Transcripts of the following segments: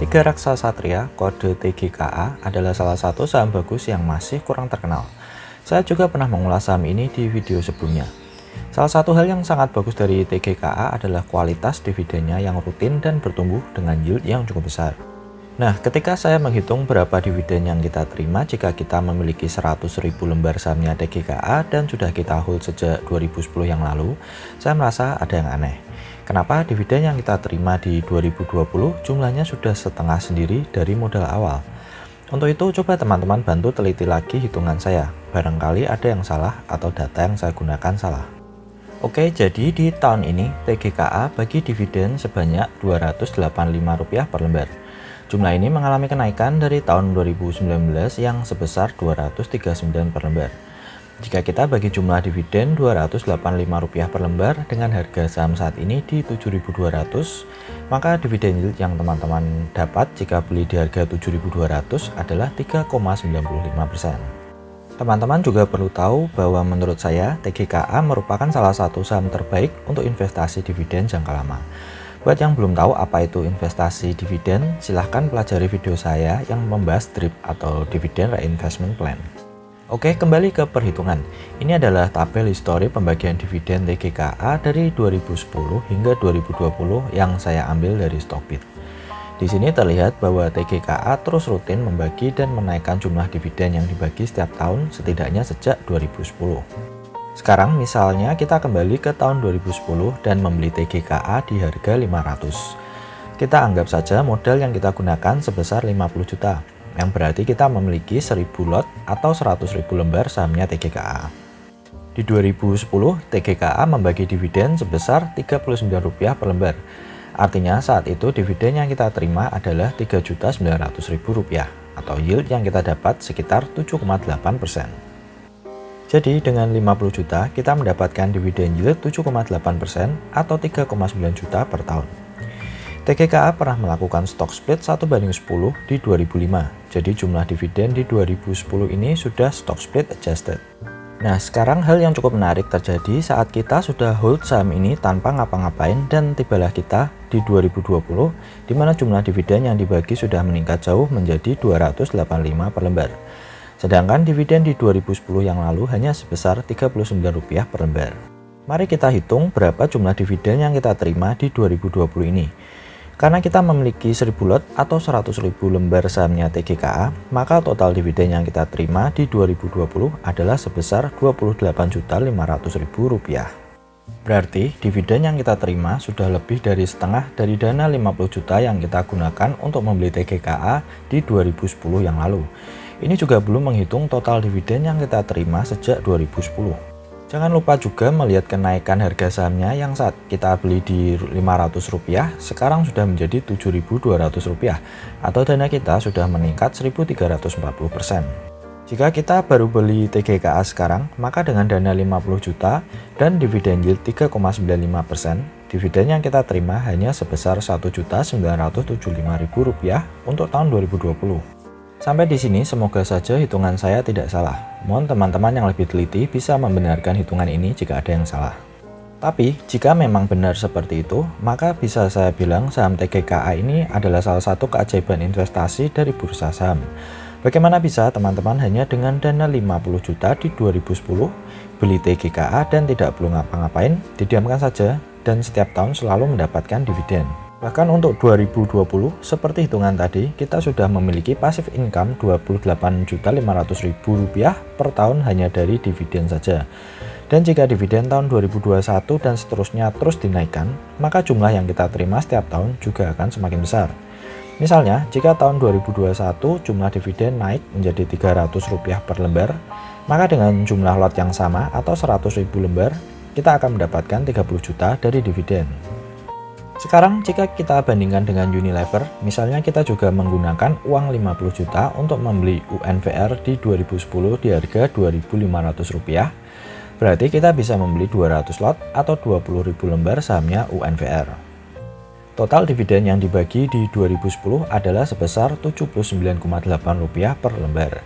Tiga Raksa Satria kode TGKA adalah salah satu saham bagus yang masih kurang terkenal. Saya juga pernah mengulas saham ini di video sebelumnya. Salah satu hal yang sangat bagus dari TGKA adalah kualitas dividennya yang rutin dan bertumbuh dengan yield yang cukup besar. Nah, ketika saya menghitung berapa dividen yang kita terima jika kita memiliki 100.000 lembar sahamnya TGKA dan sudah kita hold sejak 2010 yang lalu, saya merasa ada yang aneh. Kenapa dividen yang kita terima di 2020 jumlahnya sudah setengah sendiri dari modal awal? Untuk itu coba teman-teman bantu teliti lagi hitungan saya. Barangkali ada yang salah atau data yang saya gunakan salah. Oke, jadi di tahun ini TGKA bagi dividen sebanyak Rp285 per lembar. Jumlah ini mengalami kenaikan dari tahun 2019 yang sebesar Rp239 per lembar. Jika kita bagi jumlah dividen Rp285 per lembar dengan harga saham saat ini di 7.200, maka dividen yield yang teman-teman dapat jika beli di harga 7.200 adalah 3,95%. Teman-teman juga perlu tahu bahwa menurut saya TGKA merupakan salah satu saham terbaik untuk investasi dividen jangka lama. Buat yang belum tahu apa itu investasi dividen, silahkan pelajari video saya yang membahas DRIP atau Dividend Reinvestment Plan. Oke, kembali ke perhitungan. Ini adalah tabel histori pembagian dividen TGKA dari 2010 hingga 2020 yang saya ambil dari Stockbit. Di sini terlihat bahwa TGKA terus rutin membagi dan menaikkan jumlah dividen yang dibagi setiap tahun setidaknya sejak 2010. Sekarang misalnya kita kembali ke tahun 2010 dan membeli TGKA di harga 500. Kita anggap saja modal yang kita gunakan sebesar 50 juta. Yang berarti kita memiliki 1000 lot atau 100.000 lembar sahamnya TGKA. Di 2010, TGKA membagi dividen sebesar Rp39 per lembar. Artinya saat itu dividen yang kita terima adalah Rp3.900.000 atau yield yang kita dapat sekitar 7,8%. Jadi dengan 50 juta kita mendapatkan dividen yield 7,8% atau 3,9 juta per tahun. TGKA pernah melakukan stock split 1:10 di 2005, jadi jumlah dividen di 2010 ini sudah stock split adjusted. Nah, sekarang hal yang cukup menarik terjadi saat kita sudah hold saham ini tanpa ngapa-ngapain dan tibalah kita di 2020, di mana jumlah dividen yang dibagi sudah meningkat jauh menjadi Rp285 per lembar. Sedangkan dividen di 2010 yang lalu hanya sebesar Rp39 per lembar. Mari kita hitung berapa jumlah dividen yang kita terima di 2020 ini. Karena kita memiliki 1000 lot atau 100.000 lembar sahamnya TGKA, maka total dividen yang kita terima di 2020 adalah sebesar Rp28.500.000. Berarti dividen yang kita terima sudah lebih dari setengah dari dana 50 juta yang kita gunakan untuk membeli TGKA di 2010 yang lalu. Ini juga belum menghitung total dividen yang kita terima sejak 2010. Jangan lupa juga melihat kenaikan harga sahamnya yang saat kita beli di Rp500 sekarang sudah menjadi Rp7.200 atau dana kita sudah meningkat 1.340%. Jika kita baru beli TGKA sekarang, maka dengan dana 50 juta dan dividen yield 3,95%, dividen yang kita terima hanya sebesar Rp1.975.000 untuk tahun 2020. Sampai di sini semoga saja hitungan saya tidak salah. Mohon teman-teman yang lebih teliti bisa membenarkan hitungan ini jika ada yang salah. Tapi jika memang benar seperti itu, maka bisa saya bilang saham TGKA ini adalah salah satu keajaiban investasi dari bursa saham. Bagaimana bisa teman-teman hanya dengan dana 50 juta di 2010 beli TGKA dan tidak perlu ngapa-ngapain, didiamkan saja dan setiap tahun selalu mendapatkan dividen. Bahkan untuk 2020, seperti hitungan tadi, kita sudah memiliki passive income Rp28.500.000 per tahun hanya dari dividen saja. Dan jika dividen tahun 2021 dan seterusnya terus dinaikkan, maka jumlah yang kita terima setiap tahun juga akan semakin besar. Misalnya, jika tahun 2021 jumlah dividen naik menjadi Rp300 per lembar, maka dengan jumlah lot yang sama atau 100.000 lembar, kita akan mendapatkan 30 juta dari dividen. Sekarang jika kita bandingkan dengan Unilever, misalnya kita juga menggunakan uang 50 juta untuk membeli UNVR di 2010 di harga Rp2.500, berarti kita bisa membeli 200 lot atau 20.000 lembar sahamnya UNVR. Total dividen yang dibagi di 2010 adalah sebesar Rp79,8 per lembar.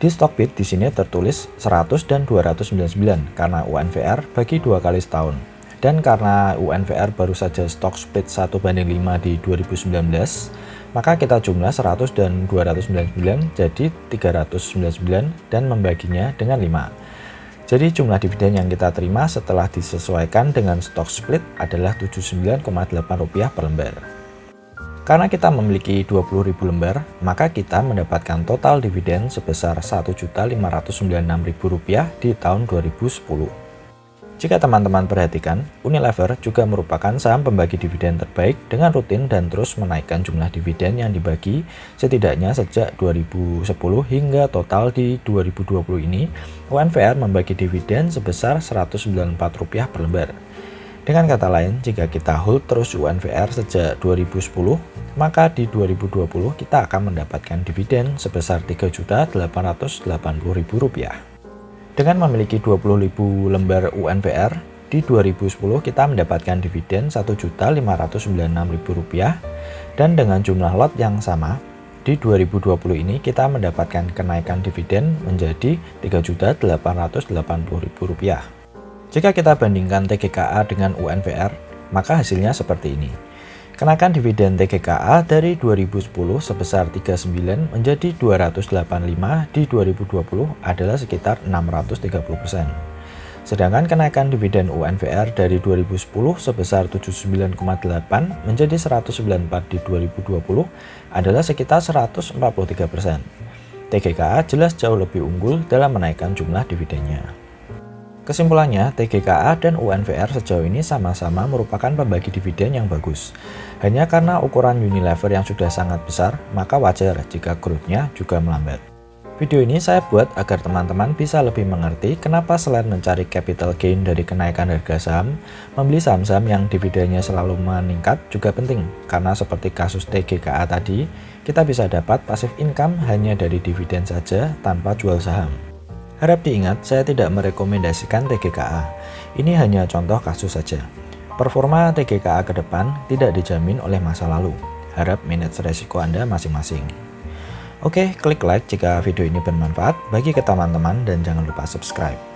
Di Stockbit di sini tertulis 100 dan 299 karena UNVR bagi 2 kali setahun. Dan karena UNVR baru saja stock split 1:5 di 2019, Maka kita jumlah 100 dan 299 jadi 399 dan membaginya dengan 5. Jadi jumlah dividen yang kita terima setelah disesuaikan dengan stock split adalah Rp79,8 per lembar. Karena kita memiliki 20.000 lembar, maka kita mendapatkan total dividen sebesar Rp1.596.000 di tahun 2010. Jika teman-teman perhatikan, Unilever juga merupakan saham pembagi dividen terbaik dengan rutin dan terus menaikkan jumlah dividen yang dibagi setidaknya sejak 2010 hingga total di 2020 ini, UNVR membagi dividen sebesar Rp194 per lembar. Dengan kata lain, jika kita hold terus UNVR sejak 2010, maka di 2020 kita akan mendapatkan dividen sebesar Rp3.880.000. Dengan memiliki 20.000 lembar UNVR, di 2010 kita mendapatkan dividen Rp1.596.000 dan dengan jumlah lot yang sama, di 2020 ini kita mendapatkan kenaikan dividen menjadi Rp3.880.000. Jika kita bandingkan TGKA dengan UNVR, maka hasilnya seperti ini. Kenaikan dividen TGKA dari 2010 sebesar 39 menjadi 285 di 2020 adalah sekitar 630%. Sedangkan kenaikan dividen UNVR dari 2010 sebesar 79,8 menjadi 194 di 2020 adalah sekitar 143%. TGKA jelas jauh lebih unggul dalam menaikkan jumlah dividennya. Kesimpulannya, TGKA dan UNVR sejauh ini sama-sama merupakan pembagi dividen yang bagus. Hanya karena ukuran Unilever yang sudah sangat besar, maka wajar jika growth-nya juga melambat. Video ini saya buat agar teman-teman bisa lebih mengerti kenapa selain mencari capital gain dari kenaikan harga saham, membeli saham-saham yang dividennya selalu meningkat juga penting. Karena seperti kasus TGKA tadi, kita bisa dapat passive income hanya dari dividen saja tanpa jual saham. Harap diingat, saya tidak merekomendasikan TGKA. Ini hanya contoh kasus saja. Performa TGKA ke depan tidak dijamin oleh masa lalu. Harap manage resiko Anda masing-masing. Oke, klik like jika video ini bermanfaat bagi teman-teman dan jangan lupa subscribe.